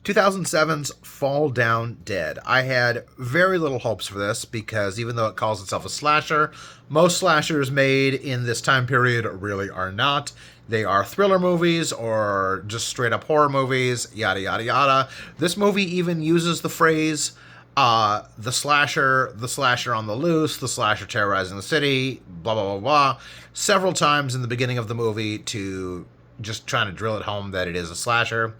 2007's Fall Down Dead. I had very little hopes for this because even though it calls itself a slasher, most slashers made in this time period really are not. They are thriller movies or just straight up horror movies, yada, yada, yada. This movie even uses the phrase the slasher on the loose, the slasher terrorizing the city, blah, blah, blah, blah, several times in the beginning of the movie to just trying to drill it home that it is a slasher.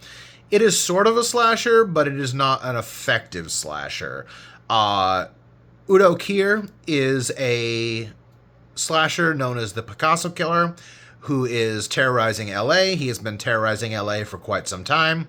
It is sort of a slasher, but it is not an effective slasher. Udo Kier is a slasher known as the Picasso Killer, who is terrorizing LA. He has been terrorizing LA for quite some time.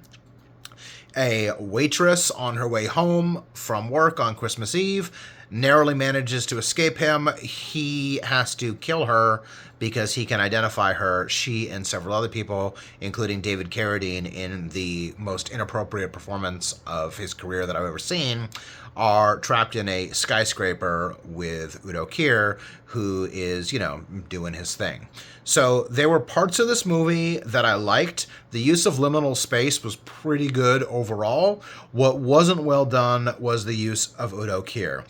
A waitress on her way home from work on Christmas Eve narrowly manages to escape him. He has to kill her because he can identify her. She and several other people, including David Carradine in the most inappropriate performance of his career that I've ever seen, are trapped in a skyscraper with Udo Kier, who is, doing his thing. So there were parts of this movie that I liked. The use of liminal space was pretty good overall. What wasn't well done was the use of Udo Kier.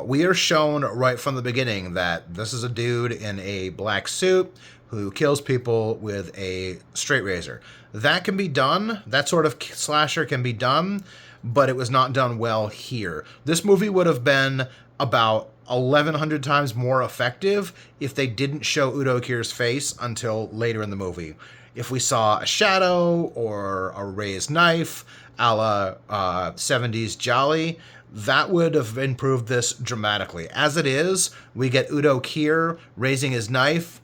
We are shown right from the beginning that this is a dude in a black suit who kills people with a straight razor. That can be done. That sort of slasher can be done, but it was not done well here. This movie would have been about 1,100 times more effective if they didn't show Udo Kier's face until later in the movie. If we saw a shadow or a raised knife a la 70s Jolly, that would have improved this dramatically. As it is, we get Udo Kier raising his knife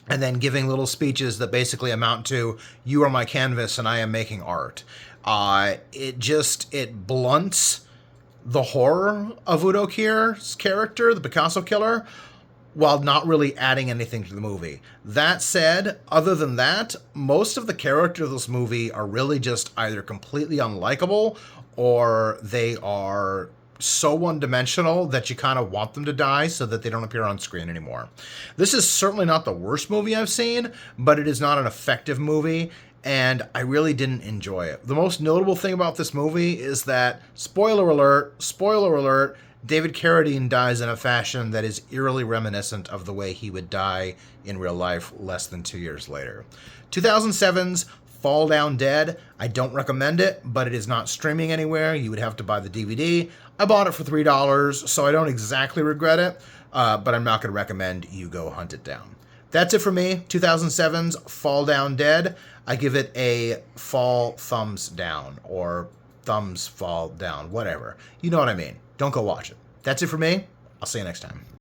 and then giving little speeches that basically amount to, "You are my canvas and I am making art." It blunts the horror of Udo Kier's character, the Picasso Killer, while not really adding anything to the movie. That said, other than that, most of the characters of this movie are really just either completely unlikable or they are so one-dimensional that you kind of want them to die so that they don't appear on screen anymore. This is certainly not the worst movie I've seen, but it is not an effective movie, and I really didn't enjoy it. The most notable thing about this movie is that, spoiler alert, David Carradine dies in a fashion that is eerily reminiscent of the way he would die in real life less than 2 years later. 2007's Fall Down Dead. I don't recommend it, but it is not streaming anywhere. You would have to buy the DVD. I bought it for $3, so I don't exactly regret it, but I'm not going to recommend you go hunt it down. That's it for me. 2007's Fall Down Dead. I give it a fall thumbs down or thumbs fall down, whatever. You know what I mean. Don't go watch it. That's it for me. I'll see you next time.